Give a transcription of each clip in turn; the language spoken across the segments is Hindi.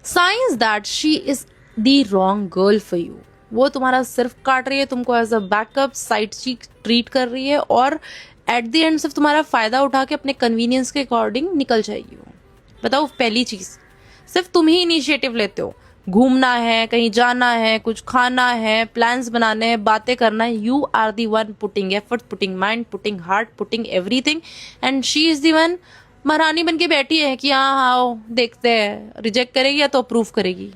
Science that she is the wrong girl for you. वो तुम्हारा सिर्फ काट रही है, तुमको as a backup side chick treat कर रही है और एट द एंड सिर्फ तुम्हारा फायदा उठा के अपने कन्वीनियंस के अकॉर्डिंग निकल जाएगी वो। बताओ, पहली चीज, सिर्फ तुम ही इनिशिएटिव लेते हो। घूमना है, कहीं जाना है, कुछ खाना है, प्लान्स बनाने हैं, बातें करना है, you are the one putting effort, putting mind, putting heart, putting everything, and she is the one महारानी बन के बैठी है कि हाँ हाँ देखते हैं, रिजेक्ट करेगी या तो अप्रूव करेगी।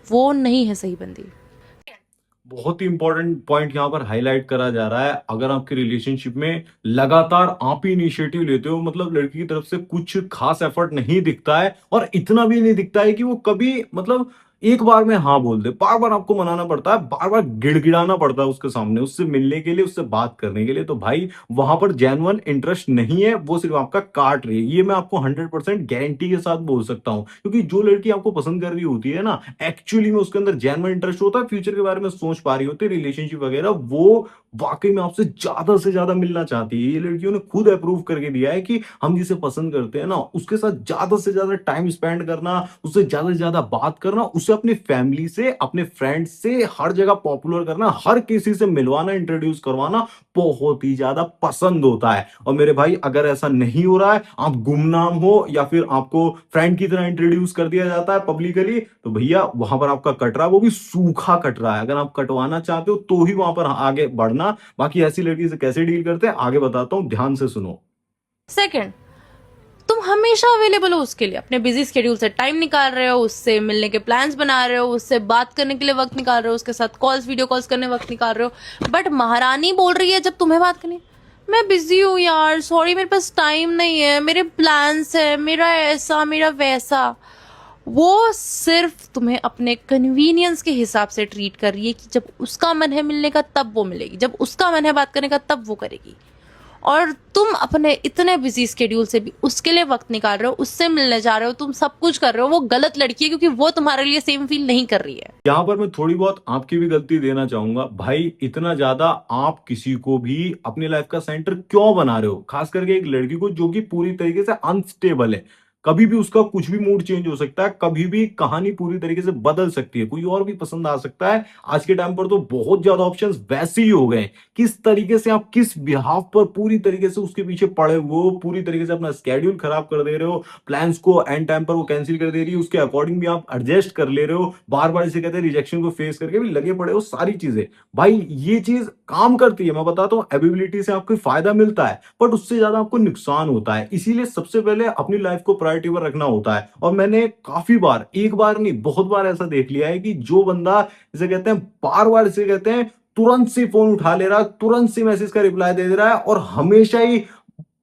वो नहीं है सही बंदी। बहुत ही इंपॉर्टेंट पॉइंट यहाँ पर हाईलाइट करा जा रहा है। अगर आपके रिलेशनशिप में लगातार आप ही इनिशिएटिव लेते हो, मतलब लड़की की तरफ से कुछ खास एफर्ट नहीं दिखता है और इतना भी नहीं दिखता है कि वो कभी मतलब एक बार में हाँ बोल दे, बार बार आपको मनाना पड़ता है, बार बार गिड़गिड़ाना पड़ता है उसके सामने, उससे मिलने के लिए, उससे बात करने के लिए, तो भाई वहां पर जेन्युइन इंटरेस्ट नहीं है, वो सिर्फ आपका काट रही है। ये मैं आपको 100% गारंटी के साथ बोल सकता हूँ, क्योंकि जो लड़की आपको पसंद कर रही होती है ना, एक्चुअली में उसके अंदर जेन्युइन इंटरेस्ट होता है, फ्यूचर के बारे में सोच पा रही होती है, रिलेशनशिप वगैरह, वो वाकई में आपसे ज्यादा से ज्यादा मिलना चाहती है। ये लड़कियों ने खुद अप्रूव करके दिया है कि हम जिसे पसंद करते हैं ना, उसके साथ ज्यादा से ज्यादा टाइम स्पेंड करना, उससे ज्यादा बात करना, उसे अपनी फैमिली से, अपने फ्रेंड्स से हर जगह पॉपुलर करना, हर किसी से मिलवाना, इंट्रोड्यूस करवाना बहुत ही ज्यादा पसंद होता है। और मेरे भाई, अगर ऐसा नहीं हो रहा है, आप गुमनाम हो या फिर आपको फ्रेंड की तरह इंट्रोड्यूस कर दिया जाता है पब्लिकली, तो भैया वहां पर आपका कट रहा है, वो भी सूखा कट रहा है। अगर आप कटवाना चाहते हो तो ही वहां पर आगे बढ़ना। बाकी ऐसी लड़की से कैसे डील करते हैं आगे बताता हूं, ध्यान से सुनो। सेकंड, तुम हमेशा अवेलेबल हो उसके लिए, अपने बिजी स्केड्यूल से टाइम निकाल रहे हो, उससे मिलने के प्लान्स बना रहे हो, उससे बात करने के लिए वक्त निकाल रहे हो, उसके साथ कॉल्स, वीडियो कॉल्स करने वक्त निकाल रहे हो। बट महारानी बोल रही है जब तुम्हें बात करनी, मैं बिजी हूँ यार, सॉरी मेरे पास टाइम नहीं है, मेरे प्लान्स है, मेरा ऐसा मेरा वैसा। वो सिर्फ तुम्हें अपने कन्वीनियंस के हिसाब से ट्रीट कर रही है कि जब उसका मन है मिलने का तब वो मिलेगी, जब उसका मन है बात करने का तब वो करेगी। और तुम अपने इतने बिजी स्केड्यूल से भी उसके लिए वक्त निकाल रहे हो, उससे मिलने जा रहे हो, तुम सब कुछ कर रहे हो। वो गलत लड़की है क्योंकि वो तुम्हारे लिए सेम फील नहीं कर रही है। यहां पर मैं थोड़ी बहुत आपकी भी गलती देना चाहूंगा भाई। इतना ज्यादा आप किसी को भी अपनी लाइफ का सेंटर क्यों बना रहे हो, खास करके एक लड़की को जो कि पूरी तरीके से अनस्टेबल है। कभी भी उसका कुछ भी मूड चेंज हो सकता है, कभी भी कहानी पूरी तरीके से बदल सकती है, कोई और भी पसंद आ सकता है। आज के टाइम पर तो बहुत ज्यादा ऑप्शंस वैसे ही हो गए हैं। किस तरीके से आप किस बिहाफ पर पूरी तरीके से उसके पीछे पड़े हुए हो, पूरी तरीके से अपना स्केड्यूल खराब कर दे रहे हो, प्लान्स को एंड टाइम पर वो कैंसिल कर दे रही है, उसके अकॉर्डिंग भी आप एडजस्ट कर ले रहे हो, बार बार इसे कहते हैं रिजेक्शन को फेस करके भी लगे पड़े हो, सारी चीजें। भाई ये चीज काम करती है, मैं बताता हूँ, एबिलिटी से आपको फायदा मिलता है, बट उससे ज्यादा आपको नुकसान होता है। इसीलिए सबसे पहले अपनी लाइफ को प्रायोरिटी पर रखना होता है। और मैंने काफी बार, एक बार नहीं बहुत बार ऐसा देख लिया है कि जो बंदा इसे कहते हैं बार बार इसे कहते हैं तुरंत से फोन उठा ले रहा है, तुरंत से मैसेज का रिप्लाई दे रहा है और हमेशा ही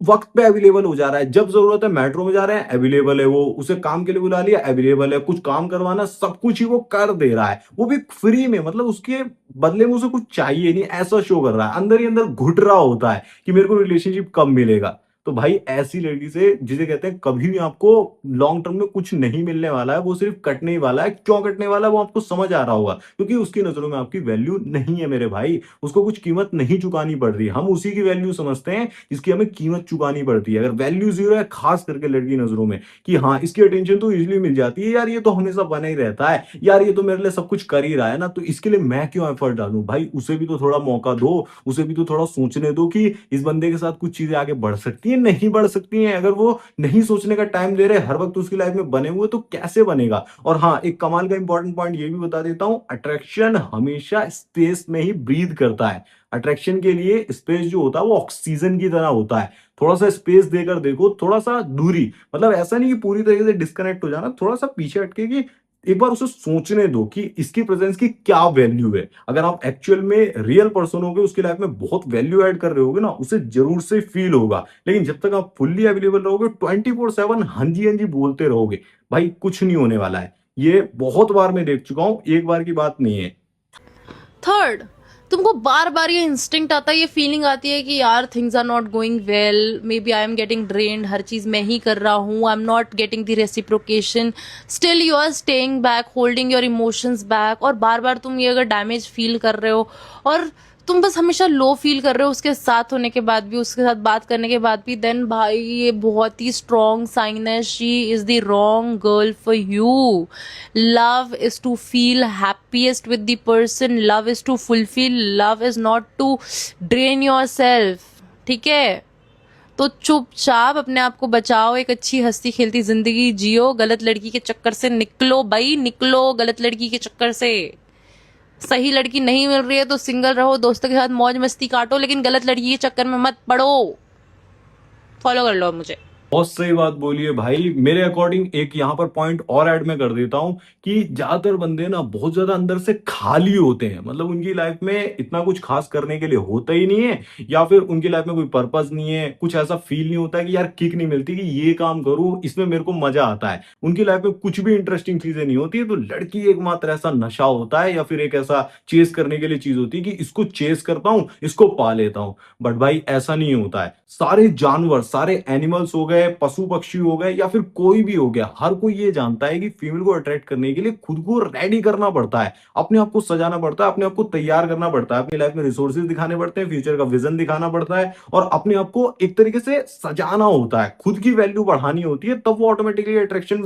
वक्त पे अवेलेबल हो जा रहा है, जब जरूरत है मेट्रो में जा रहे हैं अवेलेबल है, वो उसे काम के लिए बुला लिया अवेलेबल है, कुछ काम करवाना सब कुछ ही वो कर दे रहा है, वो भी फ्री में, मतलब उसके बदले में उसे कुछ चाहिए नहीं, ऐसा शो कर रहा है, अंदर ही अंदर घुट रहा होता है कि मेरे को रिलेशनशिप कब मिलेगा। तो भाई ऐसी लड़की से, जिसे कहते हैं कभी भी आपको लॉन्ग टर्म में कुछ नहीं मिलने वाला है, वो सिर्फ कटने ही वाला है। क्यों कटने वाला है वो आपको समझ आ रहा होगा, क्योंकि उसकी नजरों में आपकी वैल्यू नहीं है मेरे भाई, उसको कुछ कीमत नहीं चुकानी पड़ रही। हम उसी की वैल्यू समझते हैं जिसकी हमें कीमत चुकानी पड़ती है। अगर वैल्यू जीरो है, खास करके लड़की नजरों में, कि हाँ इसकी अटेंशन तो इजिली मिल जाती है, यार ये तो हमेशा बना ही रहता है, यार ये तो मेरे लिए सब कुछ कर ही रहा है ना, तो इसके लिए मैं क्यों एफर्ट डालूं। भाई उसे भी तो थोड़ा मौका दो, उसे भी तो थोड़ा सोचने दो कि इस बंदे के साथ कुछ चीजें आगे बढ़ सकती है, नहीं बढ़ सकती है। अगर वो नहीं सोचने का टाइम दे रहे, हर वक्त उसकी लाइफ में बने हुए, तो कैसे बनेगा। और हाँ, एक कमाल का इंपॉर्टेंट पॉइंट ये भी बता देता हूं, अट्रैक्शन हमेशा स्पेस में ही ब्रीथ करता है। अट्रैक्शन के लिए स्पेस जो होता है वो ऑक्सीजन की तरह होता है। थोड़ा सा स्पेस देकर देखो, थोड़ा सा दूरी, मतलब ऐसा नहीं कि पूरी तरीके से डिस्कनेक्ट हो जाना, थोड़ा सा पीछे हटके कि एक बार उसे सोचने दो कि इसकी प्रेजेंस की क्या वैल्यू है। अगर आप एक्चुअल में रियल पर्सन होगे, उसकी लाइफ में बहुत वैल्यू ऐड कर रहे होगे ना, उसे जरूर से फील होगा। लेकिन जब तक आप फुल्ली अवेलेबल रहोगे, 24/7 हाँ जी बोलते रहोगे, भाई कुछ नहीं होने वाला है। ये बहुत बार मैं देख चुका हूं, एक बार की बात नहीं है। थर्ड, तुमको बार बार ये इंस्टिंक्ट आता है, ये फीलिंग आती है कि यार things are not going well, maybe I am getting drained, हर चीज मैं ही कर रहा हूँ, I am not getting the reciprocation, still you are staying back, holding your emotions back. और बार बार तुम ये अगर डैमेज फील कर रहे हो और तुम बस हमेशा लो फील कर रहे हो उसके साथ होने के बाद भी, उसके साथ बात करने के बाद भी, देन भाई ये बहुत ही स्ट्रॉन्ग साइन है, she is the wrong girl for you. Love is to feel happiest with the person, love is to fulfill, love is not to drain your self. ठीक है, तो चुपचाप अपने आप को बचाओ, एक अच्छी हंसती खेलती जिंदगी जियो, गलत लड़की के चक्कर से निकलो भाई, निकलो गलत लड़की के चक्कर से. सही लड़की नहीं मिल रही है तो सिंगल रहो, दोस्तों के साथ मौज मस्ती काटो, लेकिन गलत लड़की के चक्कर में मत पड़ो. फॉलो कर लो मुझे. बहुत सही बात बोली है भाई. मेरे अकॉर्डिंग एक यहाँ पर पॉइंट और ऐड में कर देता हूं कि ज्यादातर बंदे ना बहुत ज्यादा अंदर से खाली होते हैं. मतलब उनकी लाइफ में इतना कुछ खास करने के लिए होता ही नहीं है, या फिर उनकी लाइफ में कोई पर्पस नहीं है, कुछ ऐसा फील नहीं होता है कि यार किक नहीं मिलती कि ये काम करूं, इसमें मेरे को मजा आता है. उनकी लाइफ में कुछ भी इंटरेस्टिंग चीजें नहीं होती है. तो लड़की एकमात्र ऐसा नशा होता है या फिर एक ऐसा चेस करने के लिए चीज होती है कि इसको चेस करता हूं, इसको पा लेता हूं. बट भाई ऐसा नहीं होता है. सारे जानवर, सारे एनिमल्स हो गए, पशु पक्षी हो गए, या फिर कोई भी हो गया, हर कोई ये जानता है कि फीमेल को अट्रैक्ट करने के लिए खुद को रेडी करना पड़ता है, अपने आप को सजाना पड़ता है, अपने आप को तैयार करना पड़ता है, अपनी लाइफ में रिसोर्सेज दिखाने पड़ते हैं, फ्यूचर का विजन दिखाना पड़ता है, और अपने आप को एक तरीके से सजाना होता है, खुद की वैल्यू बढ़ानी होती है, तब वो ऑटोमेटिकली अट्रैक्शन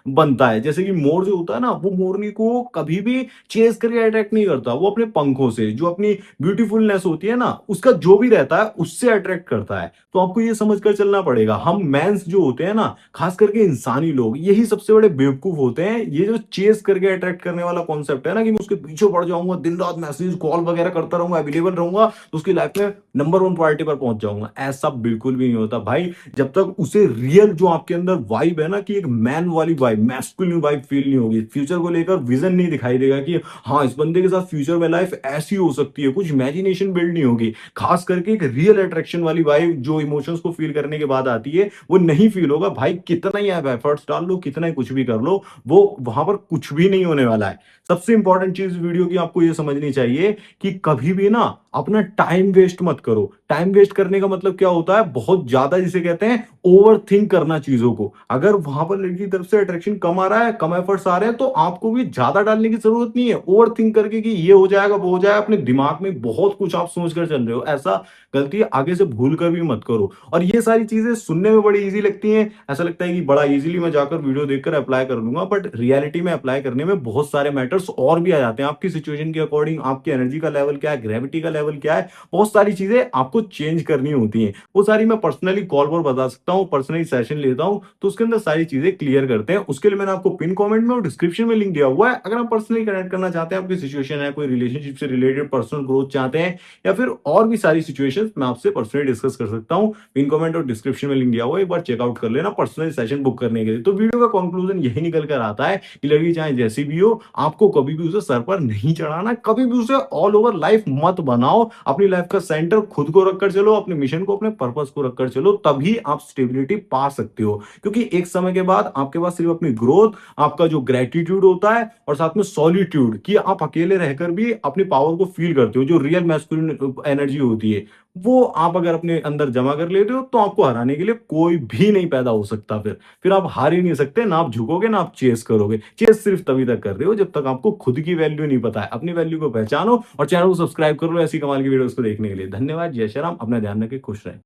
बनता है. जैसे कि मोर जो होता है ना, वो मोरनी को कभी भी चेस करके अट्रैक्ट नहीं करता, वो अपने पंखों से, जो अपनी ब्यूटीफुलनेस होती है ना, उसका जो भी रहता है उससे अट्रैक्ट करता है. तो आपको ये समझकर चलना पड़ेगा. हम मेंस जो होते हैं ना, खास करके इंसानी लोग, यही सबसे बड़े बेवकूफ होते हैं. ये जो चेस करके अट्रैक्ट करने वाला कॉन्सेप्ट है ना, कि मैं उसके पीछे पड़ जाऊंगा, दिन रात मैसेज कॉल वगैरह करता रहूंगा, अवेलेबल रहूंगा, तो उसकी लाइफ में नंबर 1 प्रायोरिटी पर पहुंच जाऊंगा. ऐसा बिल्कुल भी नहीं होता भाई. जब तक उसे रियल जो आपके अंदर वाइब है ना, कि एक मैन वाली वाइब, मैस्कुलिन वाइब फील नहीं होगी, फ्यूचर को लेकर विजन नहीं दिखाई देगा कि हाँ इस बंदे के साथ फ्यूचर में लाइफ ऐसी हो सकती है, कुछ इमेजिनेशन बिल्ड नहीं होगी, खास करके एक रियल अट्रैक्शन वाली वाइब जो इमोशंस को फील करने के बाद आती है, वो नहीं फील होगा भाई. कितना ही आप एफर्ट्स डाल लो, कितना ही कुछ भी कर लो, वो वहां पर कुछ भी नहीं होने वाला है. सबसे इंपॉर्टेंट चीज वीडियो की आपको ये समझनी चाहिए कि कभी भी ना अपना टाइम वेस्ट मत करो. टाइम वेस्ट करने का मतलब क्या होता है, बहुत ज्यादा जिसे कहते हैं ओवर थिंक करना चीजों को. अगर वहां पर लड़की की तरफ से अट्रैक्शन कम आ रहा है, कम एफर्ट्स आ रहे हैं, तो आपको भी ज्यादा डालने की जरूरत नहीं है. ओवर थिंक करके कि ये हो जाएगा वो हो जाएगा, अपने दिमाग में बहुत कुछ आप सोच कर चल रहे हो, ऐसा गलती आगे से भूल कर भी मत करो. और ये सारी चीजें सुनने में बड़ी इजी लगती हैं, ऐसा लगता है कि बड़ा इजीली मैं जाकर वीडियो देखकर अप्लाई कर लूंगा, बट रियलिटी में अप्लाई करने में बहुत सारे मैटर्स और भी आ जाते हैं. आपकी सिचुएशन के अकॉर्डिंग, आपकी एनर्जी का लेवल क्या है, ग्रेविटी का लेवल क्या है, बहुत सारी चीजें आपको चेंज करनी होती हैं. वो सारी मैं पर्सनली कॉल पर बता सकता हूँ, पर्सनली सेशन लेता हूँ, तो उसके अंदर सारी चीजें क्लियर करते हैं. उसके लिए मैंने आपको पिन कमेंट में और डिस्क्रिप्शन में लिंक दिया हुआ है. अगर आप पर्सनली कनेक्ट करना चाहते हैं, आपकी सिचुएशन है, कोई रिलेशनशिप से रिलेटेड पर्सनल ग्रोथ चाहते हैं, या फिर और भी सारी सिचुएशंस, मैं आपसे पर्सनली डिस्कस कर सकता हूं. पिन कमेंट और डिस्क्रिप्शन में लिंक दिया हुआ है, एक बार चेकआउट कर लेना पर्सनल सेशन बुक करने के लिए. तो वीडियो का कंक्लूजन यही निकल कर आता है कि लड़की चाहे जैसी भी हो, आपको कभी भी उसे सर पर नहीं चढ़ाना, कभी भी उसे ऑल ओवर लाइफ मत बनाओ. अपनी लाइफ का सेंटर खुद को रखकर चलो, अपने मिशन को, अपने पर्पस को रखकर चलो, तभी आप स्टेबिलिटी पा सकते हो. क्योंकि एक समय के बाद आपके पास सिर्फ अपनी ग्रोथ, आपका जो ग्रेटिट्यूड होता है, और साथ में सॉलिट्यूड, कि आप अकेले रहकर भी अपनी पावर को फील करते हो, जो रियल मैस्कुलिन एनर्जी होती है, वो आप अगर अपने अंदर जमा कर लेते हो, तो आपको हराने के लिए कोई भी नहीं पैदा हो सकता. फिर आप हार ही नहीं सकते. ना आप झुकोगे, ना आप चेस करोगे. चेस सिर्फ तभी तक कर रहे हो जब तक आपको खुद की वैल्यू नहीं पता है. अपनी वैल्यू को पहचानो और चैनल को सब्सक्राइब कर लो ऐसी कमाल की वीडियोस को देखने के लिए. धन्यवाद. जय श्री राम. अपना ध्यान रखें, खुश रहें.